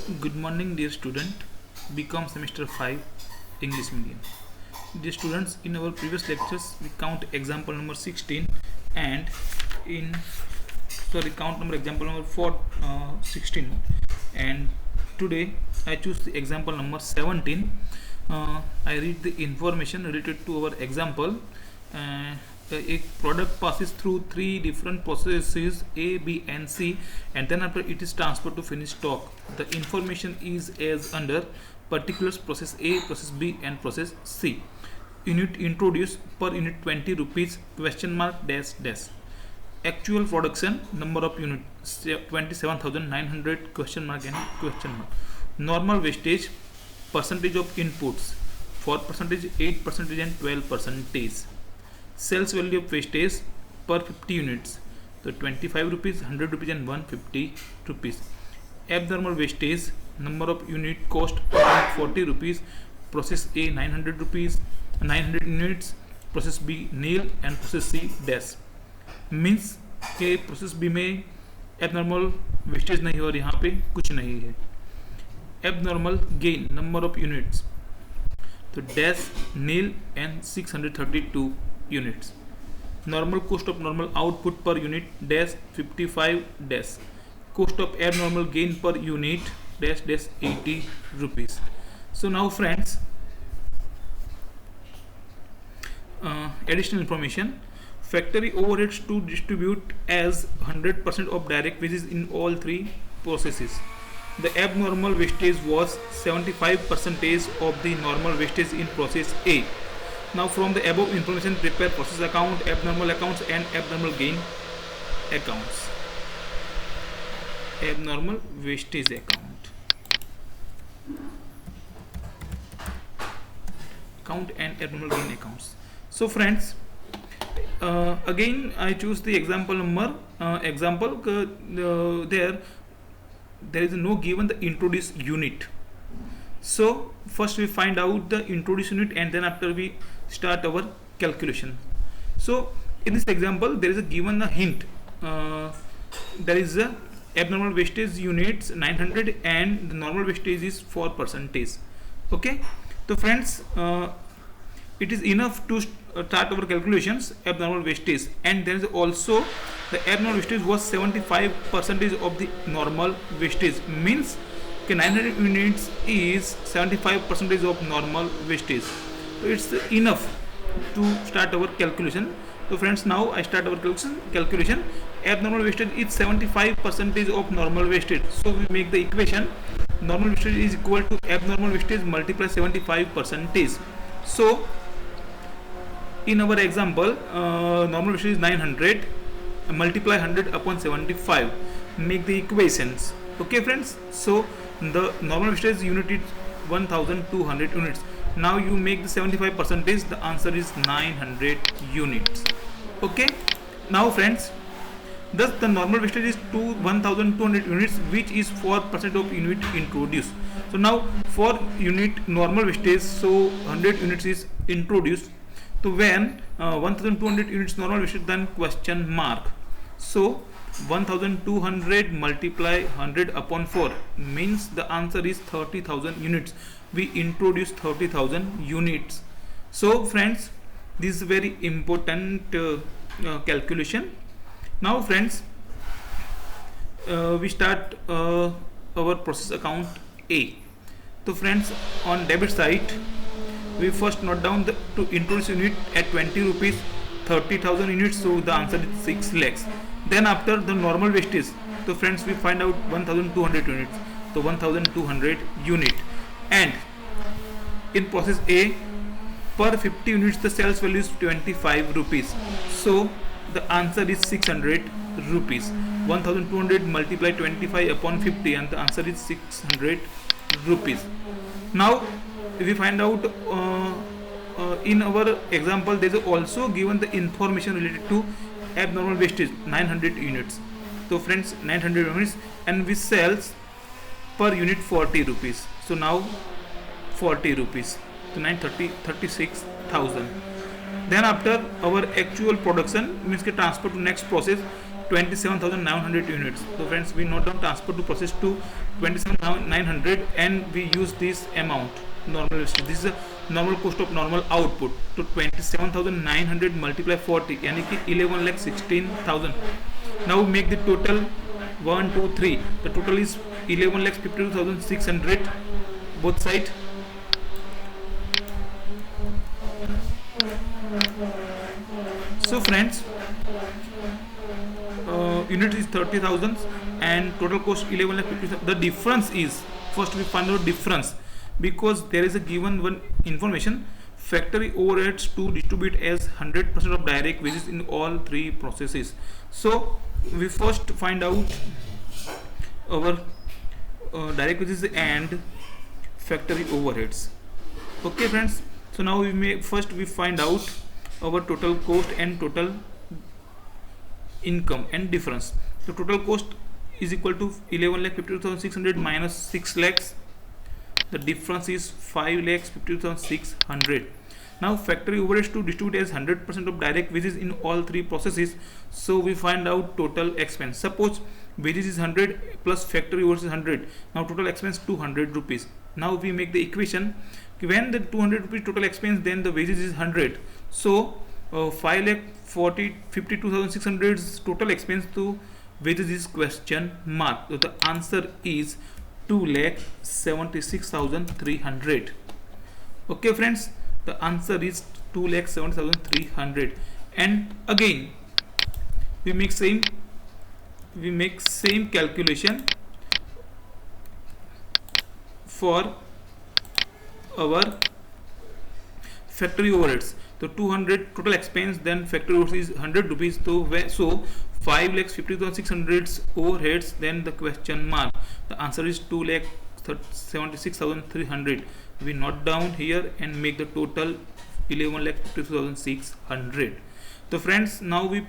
Good morning, dear student. BCom semester 5 English medium. Dear students, in our previous lectures we count example number 16 and in count number example number 16, and today I choose the example number 17. I read the information related to our example. A product passes through three different processes A, B and C, and then after it is transferred to finished stock. The information is as under: particulars process A, process B and process C. Unit introduced per unit 20 rupees, question mark dash dash. Actual production number of unit 27,900, question mark and question mark. Normal wastage, percentage of inputs 4%, 8% and 12%. Sales value of wastage per 50 units, so 25 rupees, 100 rupees and 150 rupees. Abnormal wastage, number of unit cost 40 rupees, process A 900 rupees, 900 units, process B nil and process C dash. Means के process B में abnormal wastage नहीं और यहाँ पे कुछ नहीं है. Abnormal gain number of units, तो dash nil and 632 units. Normal cost of normal output per unit dash 55 dash. Cost of abnormal gain per unit dash dash 80 rupees. So now friends, additional information. Factory overheads to distribute as 100% of direct wages in all three processes. The abnormal wastage was 75% of the normal wastage in process A. Now from the above information, prepare process account, abnormal accounts and abnormal gain accounts. Abnormal wastage account and abnormal gain accounts. So friends, again I choose the example number there is no given the introduced unit. So first we find out the introduced unit and then after we start our calculation. So in this example there is a given a hint. There is a abnormal wastage units 900 and the normal wastage is 4%. Okay, so friends, it is enough to start our calculations abnormal wastage, and there is also the abnormal wastage was 75% of the normal wastage, means 900 units is 75% of normal wastage. So it's enough to start our calculation. So friends, now I start our calculation. Abnormal wastage is 75% of normal wastage, so we make the equation normal wastage is equal to abnormal wastage multiply 75%. So in our example, normal wastage is 900, multiply 100 upon 75, make the equations. Okay friends, so the normal wastage unit is 1200 units. Now you make the 75%, the answer is 900 units. Okay, now friends, thus the normal wastage is 1200 units, which is 4% of unit introduced. So now for unit normal wastage, so 100 units is introduced. So when 1200 units normal wastage, then question mark. So 1200 multiply 100 upon 4 means the answer is 30,000 units. We introduce 30,000 units. So friends, this is very important calculation. Now friends, we start our process account A. So friends, on debit side, we first note down to introduce unit at 20 rupees, 30,000 units, so the answer is 6 lakhs. Then after the normal wastage, so friends, we find out 1200 units, so 1200 unit. And in process A, per 50 units the sales value is 25 rupees, so the answer is 600 rupees. 1200 multiply 25 upon 50 and the answer is 600 rupees. Now we find out in our example there is also given the information related to abnormal wastage 900 units. So friends, 900 units, and we sells per unit 40 rupees. So now 40 rupees, so 36,000. Then after our actual production means के transfer to next process, 27,900 units. So friends, we note down transfer to process to 27,900 and we use this amount normal. This is a normal cost of normal output. So 27,900 multiply 40 यानी कि 11,16,000. Now we make the total 1, 2, 3. The total is 11,52,600 both side. So friends, unit is 30,000 and total cost 11,50,000. The difference is, first we find out difference because there is a given one information, factory overheads to distribute as 100% of direct wages in all three processes. So we first find out our direct wages and factory overheads. Okay friends, so now first we find out our total cost and total income and difference. So total cost is equal to 11,52,600 minus 6 lakhs. The difference is 5,52,600. Now factory overheads to distribute as 100% of direct wages in all three processes. So we find out total expense. Suppose wages is 100 plus factory overheads is 100. Now total expense 200 rupees. Now we make the equation. When the 200 rupees total expense, then the wages is 100. So 5,52,600 total expense to wages is question mark. So the answer is 2,76,300. Okay friends, the answer is 2,70,300. And again we make same calculation for our factory overheads. So 200 total expense, then factory overheads is 100 rupees. So 5,50,600 overheads, then the question mark. The answer is 2,76,300. We note down here and make the total 11,52,600. So friends, now we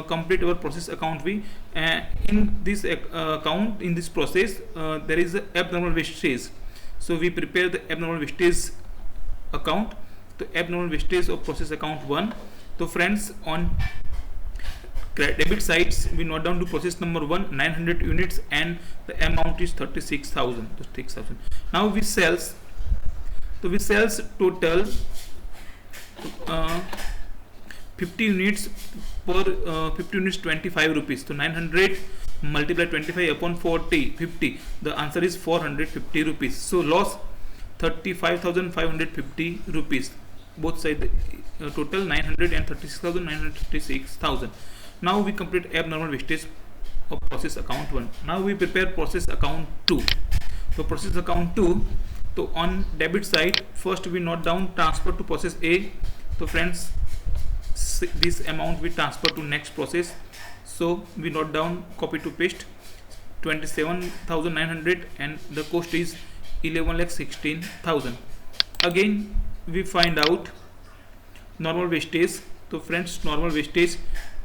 complete our process account. We in this account, in this process, there is a abnormal wastage. So we prepare the abnormal wastage account. The abnormal wastage of process account 1. So friends, on debit sides we note down to process number 1 900 units and the amount is 36,000. Now we sells. So we sells total 50 units per 50 units 25 rupees. So 900 multiply 25 upon 50. The answer is 450 rupees. So loss 35,550 rupees. Both sides total 900 and 36,936,000. Now we complete abnormal wastage of process account 1. Now we prepare process account 2. So process account 2. So on debit side, first we note down transfer to process A. So friends, this amount we transfer to next process. So we note down, copy to paste 27,900 and the cost is 11,16,000. Again we find out normal wastage. So friends, normal wastage,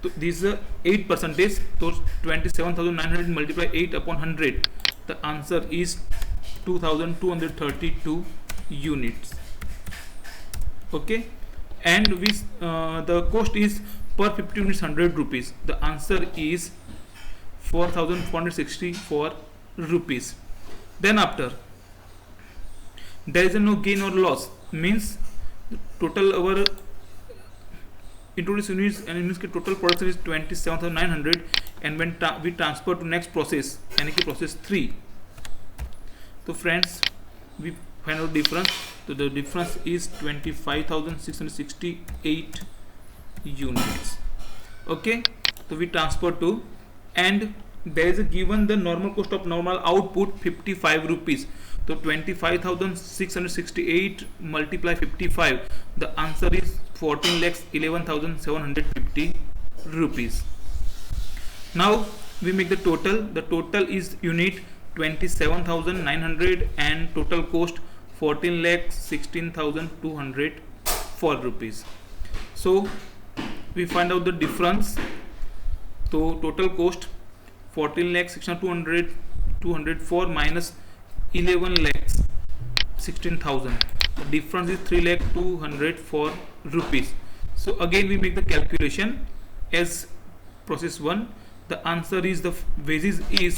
so this is 8%. So 27,900 multiply 8 upon 100. The answer is 2,232 units. Okay, and we the cost is per 50 units 100 rupees. The answer is 4,464 rupees. Then after, there is no gain or loss, means total our introduced units and means total production is 27,900 and when we transfer to next process, यानी कि process 3. So friends, we find out difference. So the difference is 25,668 units. Okay, so we transfer to, and there is a given the normal cost of normal output 55 rupees. So 25,668 multiply 55. The answer is 14,11,750 rupees. Now we make the total. The total is unit 27,900 and total cost 14,16,204 rupees. So we find out the difference. So total cost 14,16,204 minus 11,16,000. The difference is 3,204 rupees. So again we make the calculation as process 1. The answer is the wages is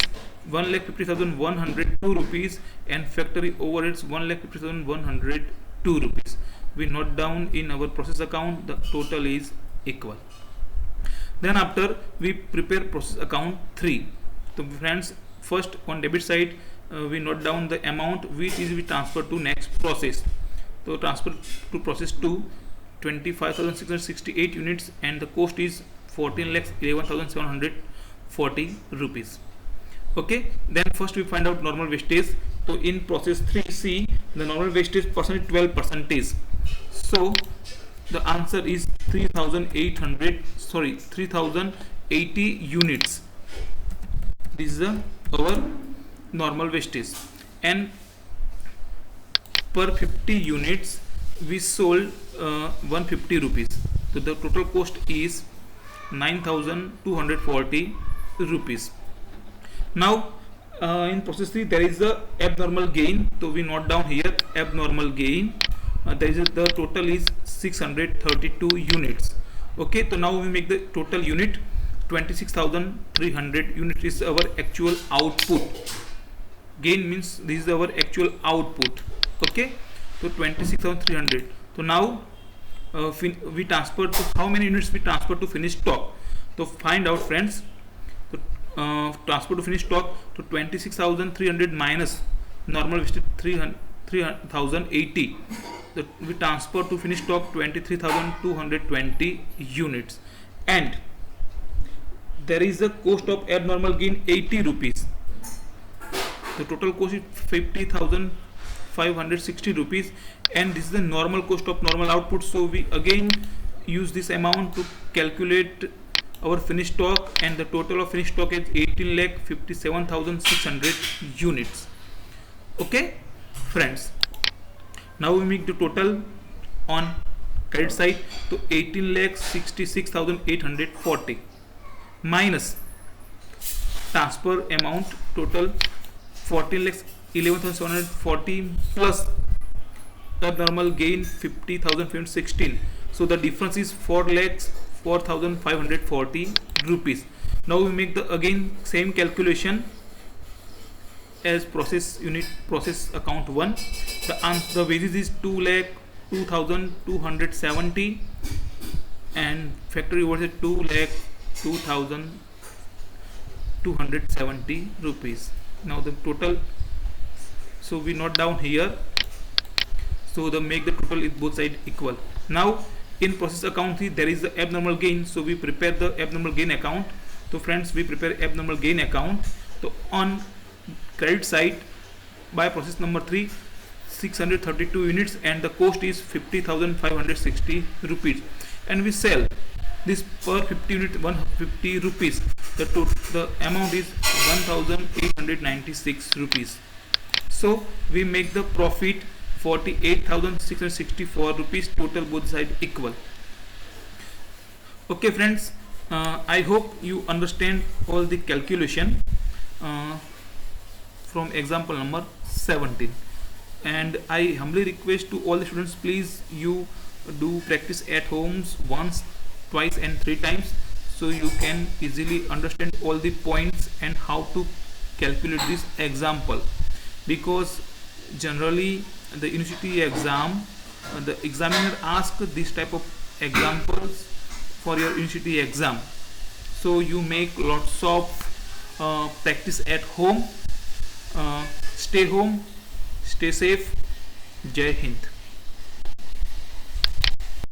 1,50,102 rupees and factory overheads 1,50,102 rupees. We note down in our process account the total is equal. Then after we prepare process account 3. So friends, first on debit side we note down the amount which is we transfer to next process. So transfer to process 2 25,668 units and the cost is 14,11,740 rupees. Okay, then first we find out normal wastage. So in process 3C the normal wastage percentage 12%. So the answer is 3,080 units. This is our normal wastage, and per 50 units we sold 150 rupees. So the total cost is 9,240 rupees. Now in process 3 there is the abnormal gain. So we note down here abnormal gain. There is the total is 632 units. Okay, so now we make the total unit 26,300 units is our actual output. Gain means this is our actual output. Okay, so 26,300. So now we transfer to how many units we transfer to finished stock. So find out friends. So, transfer to finished stock to 26,300 minus normal wastage 3,080. So we transfer to finished stock 23,220 units, and there is a cost of abnormal gain 80 rupees. The total cost is 50,560 rupees, and this is the normal cost of normal output. So we again use this amount to calculate our finished stock, and the total of finished stock is 18,57,600 units. Okay friends, now we make the total on credit side to 18,66,840 minus transfer amount total 14,11,740 plus the normal gain 50,516. So the difference is 4,04,540 rupees. Now we make the again same calculation as process unit process account 1. The wages is 2,02,270 and factory overhead 2,02,270 rupees. Now the total, so we note down here, so the make the total is both side equal. Now in process account 3 there is the abnormal gain, so we prepare the abnormal gain account. So friends, we prepare abnormal gain account. So on credit side by process number 3 632 units and the cost is 50,560 rupees, and we sell this per 50 unit 150 rupees. The amount is 1,896 rupees. So we make the profit 48,664 rupees, total both side equal. Okay friends, I hope you understand all the calculation from example number 17, and I humbly request to all the students, please you do practice at homes once, twice and 3 times, so you can easily understand all the points and how to calculate this example, because generally the university exam the examiner asks this type of examples for your university exam, so you make lots of practice at home. Stay home, stay safe. Jai Hind.